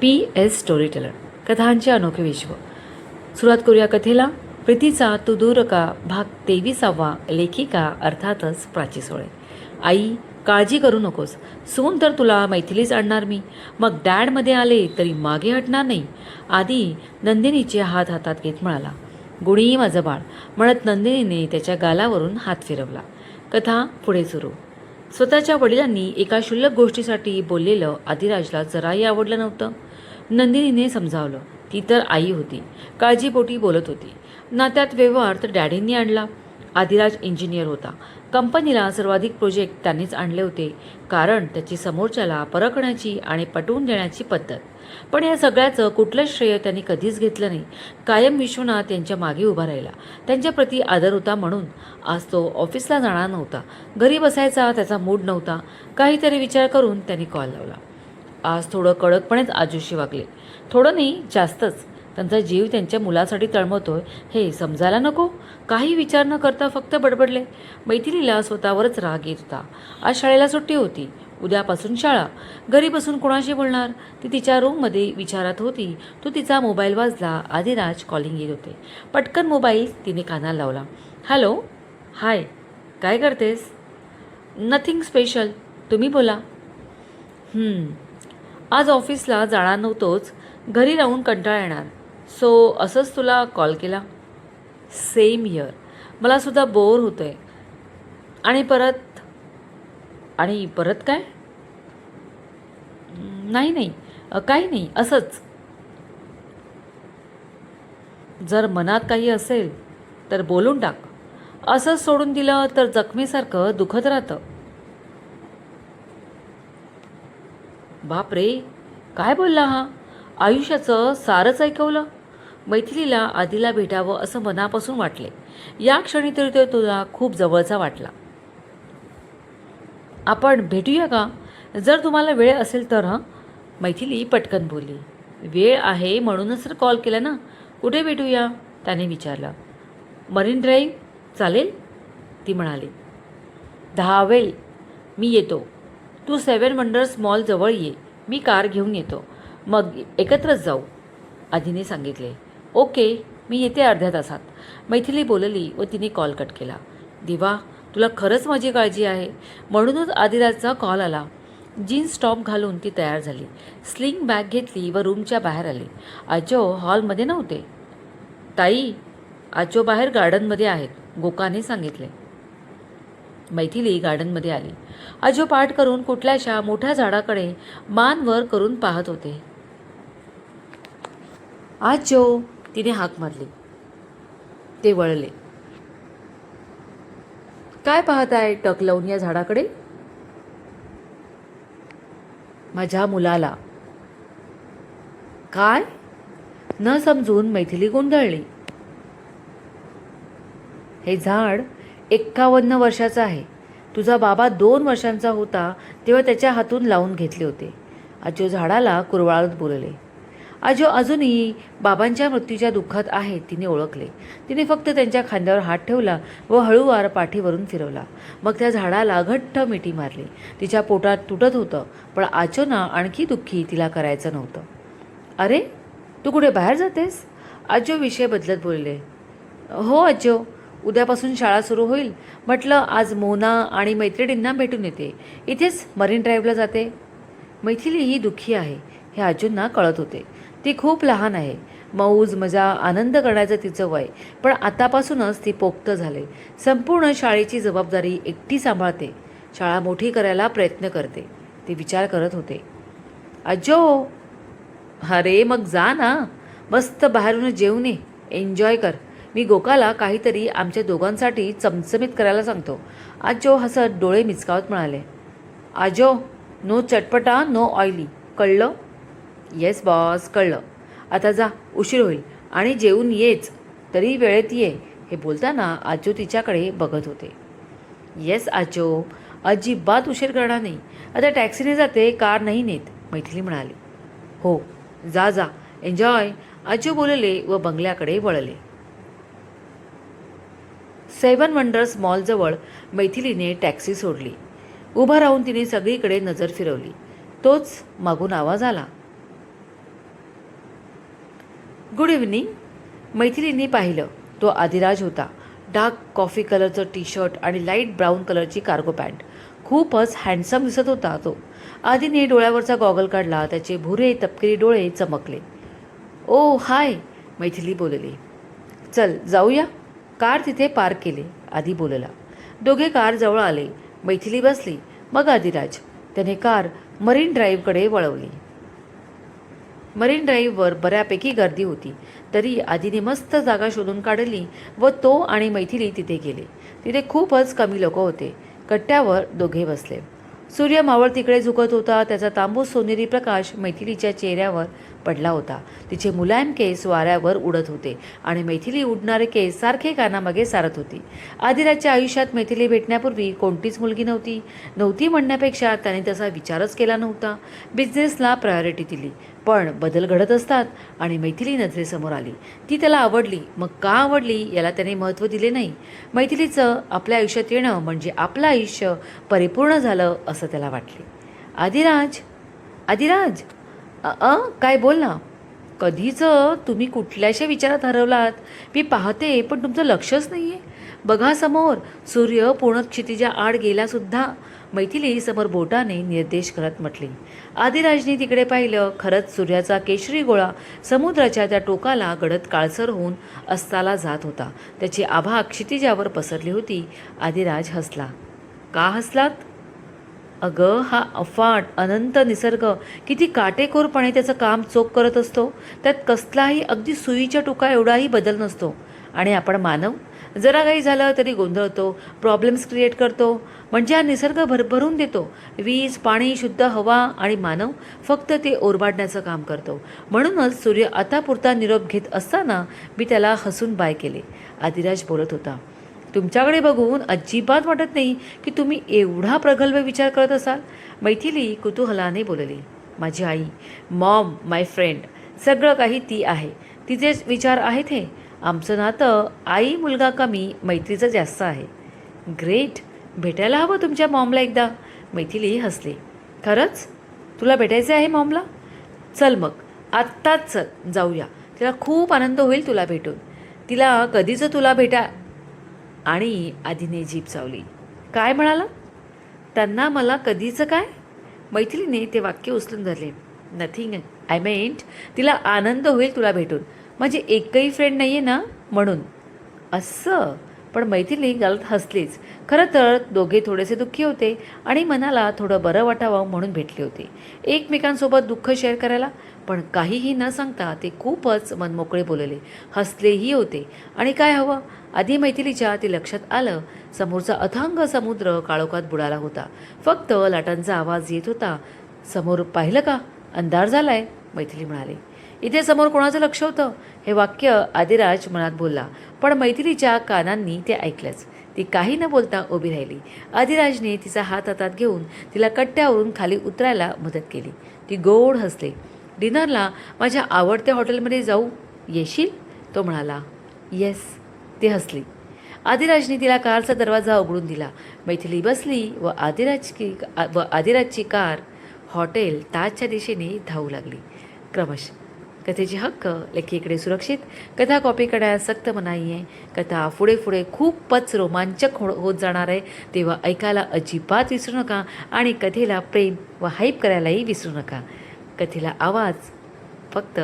PS storyteller कथांचे अनोखे विश्व. सुरुवात करूया कथेला. प्रीतीचा तू दूर का भाग 23वा. लेखिका अर्थातच प्राची सोळे. आई, काळजी करू नकोस. सून तर तुला मैथिलीच आणणार मी. मग डॅडमध्ये आले तरी मागे हटणार नाही. आधी नंदिनीचे हात हातात घेत म्हणाला. गुणी माझं बाळ म्हणत नंदिनीने त्याच्या गालावरून हात फिरवला. कथा पुढे सुरू. स्वतःच्या वडिलांनी एका क्षुल्लक गोष्टीसाठी बोललेलं आदिराजला जराही आवडलं नव्हतं. नंदिनीने समजावलं. ती तर आई होती, काळजीपोटी बोलत होती. नात्यात व्यवहार तर डॅडींनी आणला. आदिराज इंजिनियर होता. कंपनीला सर्वाधिक प्रोजेक्ट त्यांनीच आणले होते, कारण त्याची समोरच्याला परखण्याची आणि पटवून देण्याची पद्धत. पण या सगळ्याचं कुठलंच श्रेय त्यांनी कधीच घेतलं नाही. कायम विश्वनाथ यांच्या मागे उभा राहिला. त्यांच्याप्रती आदर होता म्हणून आज तो ऑफिसला जाणार नव्हता. घरी बसायचा त्याचा मूड नव्हता. काहीतरी विचार करून त्यांनी कॉल लावला. आज थोडं कडकपणेच आजूशी वागले. थोडं नाही, जास्तच. त्यांचा जीव त्यांच्या मुलासाठी तळमळतोय हे समजायला नको. काही विचार न करता फक्त बडबडले. मैथिलीला स्वतःवरच राग येत होता. आज शाळेला सुट्टी होती. उद्यापासून शाळा. घरी बसून कोणाशी बोलणार. ती तिच्या रूममध्ये विचारात होती. तो तिचा मोबाईल वाजला. आदिराज कॉलिंग येत होते. पटकन मोबाईल तिने कानाला लावला. हॅलो. हाय, काय करतेस? Nothing special. तुम्ही बोला. आज ऑफिसला जाणार नव्हतोच. घरी राहून कंटाळा येणार, सो असंच तुला कॉल केला. Same here. मलासुद्धा बोर होतं आहे. आणि परत काय? नाही, काही नाही, असंच. जर मनात काही असेल तर बोलून टाक. असंच सोडून दिलं तर जखमेसारखं दुखत राहतं. बापरे, काय बोलला हा? आयुष्याचं सारच ऐकवलं. मैथिलीला आधीला भेटावं असं मनापासून वाटले. या क्षणी तरी तो तुला खूप जवळचा वाटला. आपण भेटूया का? जर तुम्हाला वेळ असेल तर. मैथिली पटकन बोलली. वेळ आहे म्हणूनच तर कॉल केला ना. कुठे भेटूया? त्याने विचारलं. मरीन ड्राईव्ह चालेल, ती म्हणाली. धावेल. मी येतो. तू 7 वंडर्स मॉलजवळ ये. मी कार घेऊन येतो. मग एकत्रच जाऊ, आधीने सांगितले. ओके, मी येते अर्ध्या तासात, मैथिली बोलली व तिने कॉल कट केला. दिवा, तुला खरंच माझी काळजी आहे. म्हणूनच आदिराजचा कॉल आला. जीन्स टॉप घालून ती तयार झाली. स्लिंग बॅग घेतली व रूमच्या बाहेर आली. आजो हॉलमध्ये नव्हते. ताई, आजो बाहेर गार्डनमध्ये आहेत, गोकाने सांगितले. मैथिली गार्डनमध्ये आली. आजो पाठ करून कुठल्याशा मोठ्या झाडाकडे मान वर करून पाहत होते. आजो, तिने हाक मारली. ते वळले. काय पाहताय टक लावून या झाडाकडे? माझ्या मुलाला. काय? न समजून मैथिली गोंधळली. हे झाड 51 वर्षाचं आहे. तुझा बाबा 2 वर्षांचा होता तेव्हा त्याच्या हातून लावून घेतले होते. आजो झाडाला कुरवाळत बोलले. आजो अजूनही बाबांच्या मृत्यूच्या दुःखात आहे, तिने ओळखले. तिने फक्त त्यांच्या खांद्यावर हात ठेवला व हळूवार पाठीवरून फिरवला. मग त्या झाडाला घट्ट मिठी मारली. तिच्या पोटात तुटत होतं, पण आजोना आणखी दुःखी तिला करायचं नव्हतं. अरे, तू कुठे बाहेर जातेस? आजो विषय बदलत बोलले. हो आजो, उद्यापासून शाळा सुरू होईल. म्हटलं आज मोना आणि मैत्रिणींना भेटून येते. इथेच मरीन ड्राईव्हला जाते. मैथिली ही दुःखी आहे हे आजोंना कळत होते. ती खूप लहान आहे. मौज मजा आनंद करण्याचं तिचं वय. पण आतापासूनच ती पोक्त झाले. संपूर्ण शाळेची जबाबदारी एकटी सांभाळते. शाळा मोठी करायला प्रयत्न करते. ते विचार करत होते. आजो, अरे मग जा ना. मस्त बाहेरून जेवून ये. एन्जॉय कर. मी गोकाला काहीतरी आमच्या दोघांसाठी चमचमीत करायला सांगतो. आजो हसत डोळे मिचकावत म्हणाले. आजो, नो चटपटा, नो ऑइली, कळलं? येस बॉस, कळलं. आता जा, उशीर होईल. आणि जेवून येच, तरी वेळेत ये. हे बोलताना आजो तिच्याकडे बघत होते. येस आजो, अजिबात उशीर करणार नाही. आता टॅक्सीने जाते, कार नाही नेत, मैथिली म्हणाली. हो, जा जा, एन्जॉय, आजो बोलले व बंगल्याकडे वळले. 7 वंडर्स मॉलजवळ मैथिलीने टॅक्सी सोडली. उभा राहून तिने सगळीकडे नजर फिरवली. तोच मागून आवाज आला. Good evening. मैथिलींनी पाहिलं. तो आदिराज होता. डार्क कॉफी कलरचं टी शर्ट आणि लाईट ब्राऊन कलरची कार्गो पॅन्ट. खूपच हँडसम दिसत होता तो. आधीने डोळ्यावरचा गॉगल काढला. त्याचे भुरे तपकिरी डोळे चमकले. ओ हाय, मैथिली बोलली. चल जाऊया. कार तिथे पार्क केली. आधी बोलला. दोघे कार जवळ आले. मैथिली बसली. मग आदिराज. त्याने कार मरीन ड्राईव्हकडे वळवली. मरीन ड्राईव्हवर बऱ्यापैकी गर्दी होती. तरी आधीने मस्त जागा शोधून काढली व तो आणि मैथिली तिथे गेले. तिथे खूपच कमी लोक होते. कट्ट्यावर दोघे बसले. सूर्य मावळ तिकडे झुकत होता. त्याचा तांबूस सोनेरी प्रकाश मैथिलीच्या चेहऱ्यावर पडला होता. तिचे मुलायम केस वाऱ्यावर उडत होते आणि मैथिली उडणारे केस सारखे कानामागे सारत होती. आदिराजच्या आयुष्यात मैथिली भेटण्यापूर्वी कोणतीच मुलगी नव्हती म्हणण्यापेक्षा त्याने तसा विचारच केला नव्हता. बिझनेसला प्रायोरिटी दिली. पण बदल घडत असतात आणि मैथिली नजरेसमोर आली. ती त्याला आवडली. मग का आवडली याला त्याने महत्त्व दिले नाही. मैथिलीचं आपल्या आयुष्यात येणं म्हणजे आपलं आयुष्य परिपूर्ण झालं असं त्याला वाटले. आदिराज, आदिराज, काय बोल ना. कधीचं तुम्ही कुठल्याशा विचारात हरवलात. मी पाहते पण तुमचं लक्षच नाही आहे. बघा समोर, सूर्य पूर्ण क्षितिजा आड गेलासुद्धा. मैथिली समोर बोटाने निर्देश करत म्हटली. आदिराजने तिकडे पाहिलं. खरंच सूर्याचा केशरी गोळा समुद्राच्या त्या टोकाला गडद काळसर होऊन अस्ताला जात होता. त्याची आभा क्षितिजावर पसरली होती. आदिराज हसला. का हसलात? अगं, हा अफाट अनंत निसर्ग किती काटेकोरपणे त्याचं काम चोख करत असतो. त्यात कसलाही अगदी सुईच्या टोका एवढाही बदल नसतो. आणि आपण मानव जरा काही झालं तरी गोंधळतो, प्रॉब्लेम्स क्रिएट करतो. म्हणजे हा निसर्ग भरभरून देतो. वीज, पाणी, शुद्ध हवा आणि मानव फक्त ते ओरबाडण्याचं काम करतो. म्हणूनच सूर्य आतापुरता निरोप घेत असताना मी त्याला हसून बाय केले. आदिराज बोलत होता. तुमच्याकडे बघून अजिबात वाटत नाही की तुम्ही एवढा प्रगल्भ विचार करत असाल. मैथिली कुतूहलाने बोलली. माझी आई, मॉम, माय फ्रेंड, सगळं काही ती आहे. तिचेच विचार आहेत हे. आमचं नातं आई मुलगा कमी, मैत्रीचं जास्त आहे. ग्रेट. भेटायला हवं तुमच्या मॉमला एकदा. मैथिली हसली. खरंच? तुला भेटायचं आहे मॉमला? चल मग, आत्ताच चल, जाऊया. तिला खूप आनंद होईल तुला भेटून. तिला कधीच तुला भेटा. आणि आधीने जीभ चावली. काय म्हणाला? त्यांना मला कधीचं काय? मैथिलीने ते वाक्य उचलून धरले. नथिंग, आय मेंट तिला आनंद होईल तुला भेटून. म्हणजे एकही फ्रेंड नाही आहे ना म्हणून. असं? पण मैथिली गलत हसलीच. खरं तर दोघे थोडेसे दुःखी होते आणि मनाला थोडं बरं वाटावं म्हणून भेटले होते एकमेकांसोबत दुःख शेअर करायला. पण काहीही न सांगता ते खूपच मनमोकळे बोलले, हसलेही होते. आणि काय हवं? आधी मैथिलीच्या ते लक्षात आलं. समोरचा अथांग समुद्र काळोखात बुडाला होता. फक्त लाटांचा आवाज येत होता. समोर पाहिलं का? अंधार झालाय, मैथिली म्हणाली. इथे समोर कोणाचं लक्ष होतं? हे वाक्य आदिराज मनात बोलला. पण मैथिलीच्या कानांनी ते ऐकलंच. ती काही न बोलता उभी राहिली. आदिराजने तिचा हात हातात घेऊन तिला कट्ट्यावरून खाली उतरायला मदत केली. ती गोड हसली. डिनरला माझ्या आवडत्या हॉटेलमध्ये जाऊ, येशील? तो म्हणाला. येस. ती हसली. आदिराजने तिला कारचा दरवाजा उघडून दिला. मैथिली बसली व आदिराजची कार हॉटेल ताजच्या दिशेने धावू लागली. क्रमश. कथेचे हक्क लेखीकडे सुरक्षित. कथा कॉपी करण्यास सक्त मनाई आहे. कथा पुढे पुढे खूपच रोमांचक होत जाणार आहे. तेव्हा ऐकायला अजिबात विसरू नका आणि कथेला प्रेम व हाईप करायलाही विसरू नका. कथेला आवाज फक्त